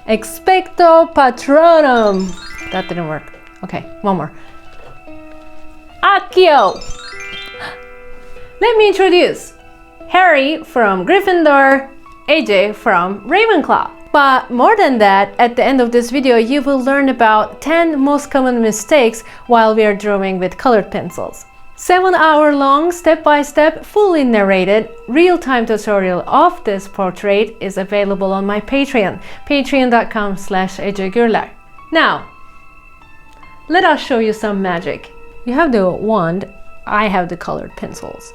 Expecto Patronum. That didn't work. Okay, one more. Accio. Let me introduce Harry from Gryffindor, AJ from Ravenclaw. But more than that, at the end of this video, you will learn about 10 most common mistakes while we are drawing with colored pencils. 7-hour-long, step-by-step, fully narrated, real-time tutorial of this portrait is available on my Patreon, patreon.com/Ece Gurler. Now, let us show you some magic. You have the wand, I have the colored pencils.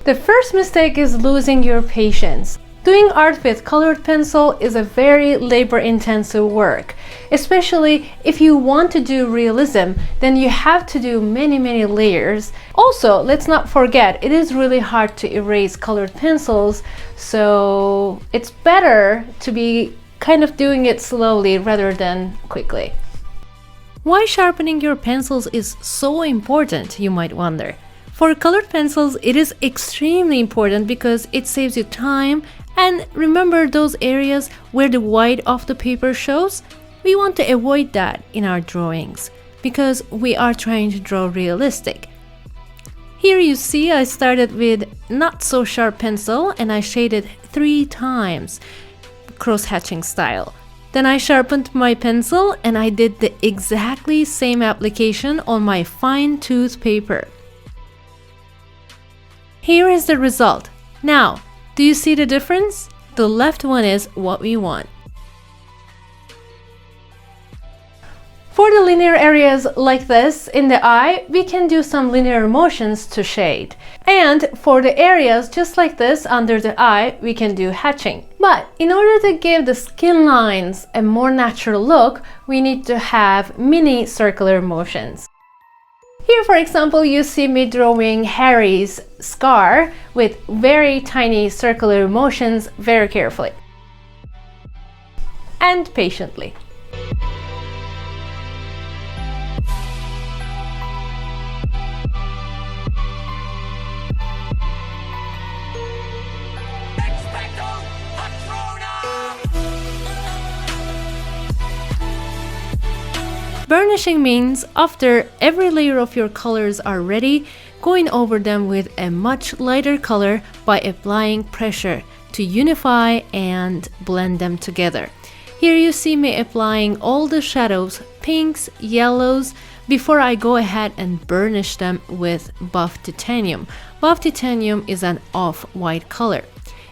The first mistake is losing your patience. Doing art with colored pencil is a very labor-intensive work. Especially if you want to do realism, then you have to do many layers. Also, let's not forget, it is really hard to erase colored pencils, so it's better to be kind of doing it slowly rather than quickly. Why sharpening your pencils is so important, you might wonder. For colored pencils, it is extremely important because it saves you time, and remember those areas where the white of the paper shows? We want to avoid that in our drawings because we are trying to draw realistic. Here you see I started with not so sharp pencil and I shaded 3 times, cross-hatching style. Then I sharpened my pencil and I did the exactly same application on my fine-tooth paper. Here is the result. Now, do you see the difference? The left one is what we want. For the linear areas like this in the eye, we can do some linear motions to shade. And for the areas just like this under the eye, we can do hatching. But in order to give the skin lines a more natural look, we need to have mini circular motions. Here, for example, you see me drawing Harry's scar with very tiny circular motions very carefully and patiently. Burnishing means after every layer of your colors are ready, going over them with a much lighter color by applying pressure to unify and blend them together. Here you see me applying all the shadows, pinks, yellows, before I go ahead and burnish them with buff titanium. Buff titanium is an off-white color.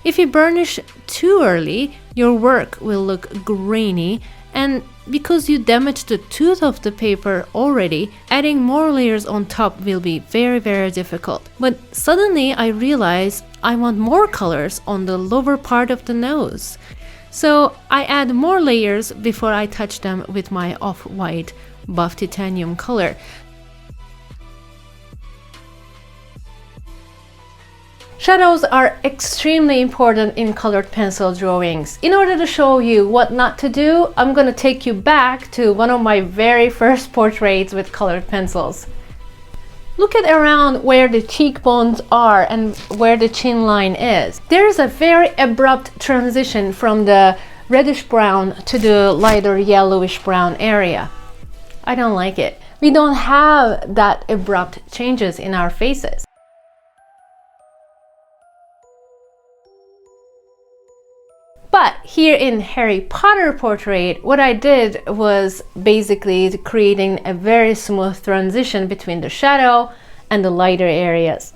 If you burnish too early, your work will look grainy, and because you damaged the tooth of the paper already, adding more layers on top will be very difficult. But suddenly I realized I want more colors on the lower part of the nose. So I add more layers before I touch them with my off-white buff titanium color. Shadows are extremely important in colored pencil drawings. In order to show you what not to do, I'm going to take you back to one of my very first portraits with colored pencils. Look at around where the cheekbones are and where the chin line is. There is a very abrupt transition from the reddish brown to the lighter yellowish brown area. I don't like it. We don't have that abrupt changes in our faces. But here in Harry Potter portrait, what I did was basically creating a very smooth transition between the shadow and the lighter areas.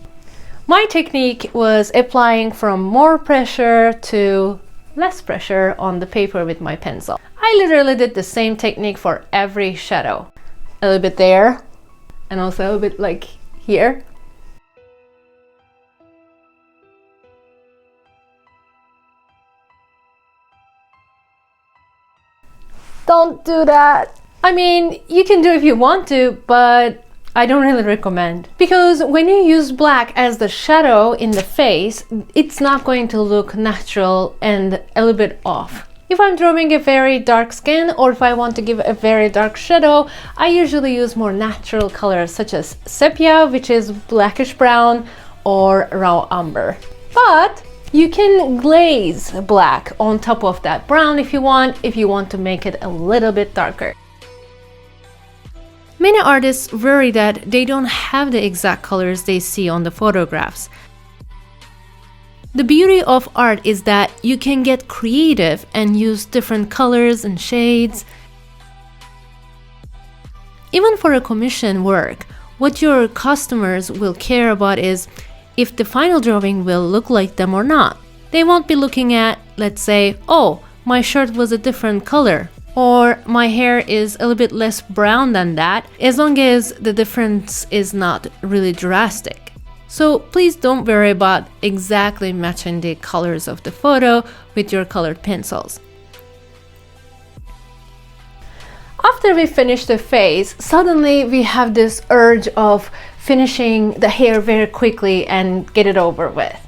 My technique was applying from more pressure to less pressure on the paper with my pencil. I literally did the same technique for every shadow. A little bit there, and also a little bit like here. Don't do that. I mean, you can do if you want to, but I don't really recommend. Because when you use black as the shadow in the face, it's not going to look natural and a little bit off. If I'm drawing a very dark skin or if I want to give a very dark shadow, I usually use more natural colors such as sepia, which is blackish brown, or raw umber. But you can glaze black on top of that brown if you want to make it a little bit darker. Many artists worry that they don't have the exact colors they see on the photographs. The beauty of art is that you can get creative and use different colors and shades. Even for a commission work, what your customers will care about is if the final drawing will look like them or not. They won't be looking at, let's say, oh, my shirt was a different color, or my hair is a little bit less brown than that, as long as the difference is not really drastic. So please don't worry about exactly matching the colors of the photo with your colored pencils. After we finish the face, suddenly we have this urge of finishing the hair very quickly and get it over with.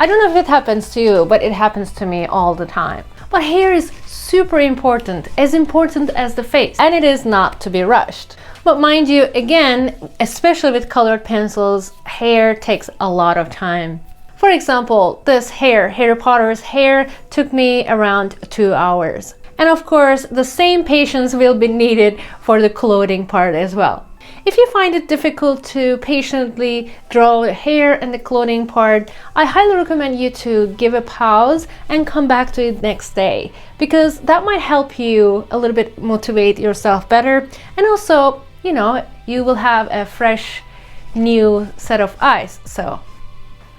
I don't know if it happens to you, but it happens to me all the time. But hair is super important as the face, and it is not to be rushed. But mind you, again, especially with colored pencils, hair takes a lot of time. For example, this hair, Harry Potter's hair, took me around 2 hours. And of course, the same patience will be needed for the clothing part as well. If you find it difficult to patiently draw the hair and the clothing part, I highly recommend you to give a pause and come back to it next day, because that might help you a little bit motivate yourself better, and also, you know, you will have a fresh new set of eyes. So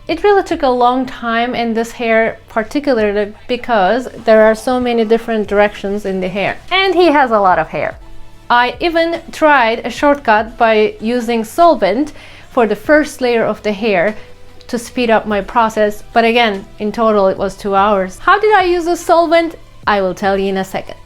it really took a long time in this hair, particularly because there are so many different directions in the hair, and he has a lot of hair. I even tried a shortcut by using solvent for the first layer of the hair to speed up my process, but again, in total it was 2 hours. How did I use a solvent? I will tell you in a second.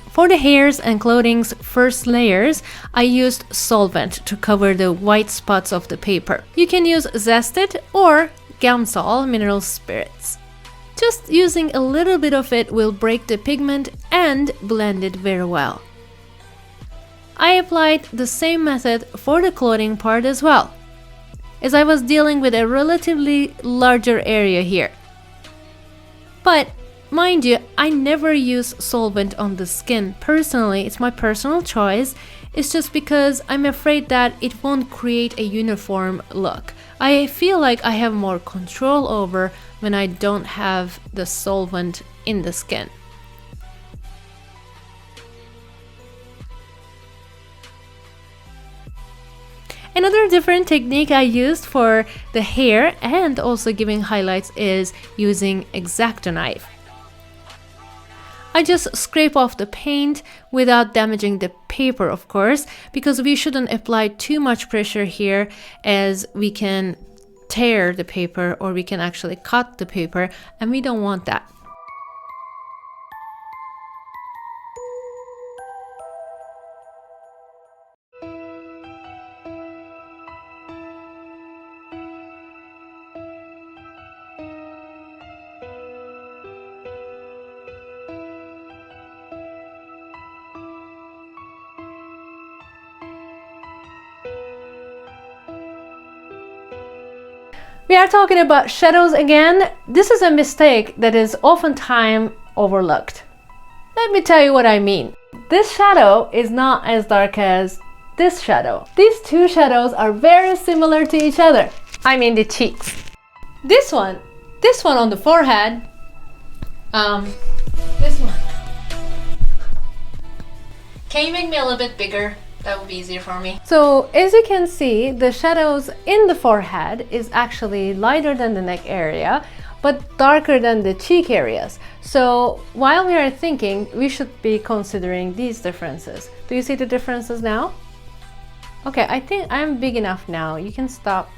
For the hairs and clothing's first layers, I used solvent to cover the white spots of the paper. You can use zested or Gamsol mineral spirits. Just using a little bit of it will break the pigment and blend it very well. I applied the same method for the clothing part as well, as I was dealing with a relatively larger area here. But mind you, I never use solvent on the skin. Personally, it's my personal choice. It's just because I'm afraid that it won't create a uniform look. I feel like I have more control over when I don't have the solvent in the skin. Another different technique I used for the hair and also giving highlights is using X-Acto knife. I just scrape off the paint without damaging the paper, of course, because we shouldn't apply too much pressure here, as we can tear the paper or we can actually cut the paper, and we don't want that. We are talking about shadows again. This is a mistake that is oftentimes overlooked. Let me tell you what I mean. This shadow is not as dark as this shadow. These two shadows are very similar to each other. I mean the cheeks. This one on the forehead, this one. Can you make me a little bit bigger? That would be easier for me. So as you can see, the shadows in the forehead is actually lighter than the neck area, but darker than the cheek areas. So while we are thinking, we should be considering these differences. Do you see the differences now? Okay, I think I'm big enough now. You can stop.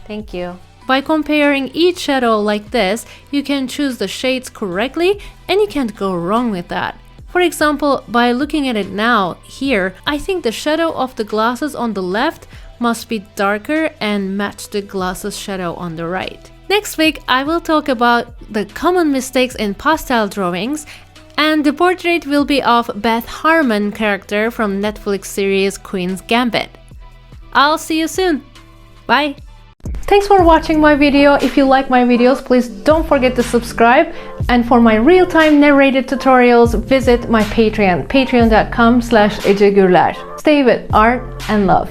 Thank you. By comparing each shadow like this, you can choose the shades correctly, and you can't go wrong with that. For example, by looking at it now, here, I think the shadow of the glasses on the left must be darker and match the glasses shadow on the right. Next week, I will talk about the common mistakes in pastel drawings, and the portrait will be of Beth Harmon character from Netflix series Queen's Gambit. I'll see you soon. Bye! Thanks for watching my video. If you like my videos, please don't forget to subscribe. And for my real-time narrated tutorials, visit my Patreon, patreon.com/Ece Gurler. Stay with art and love.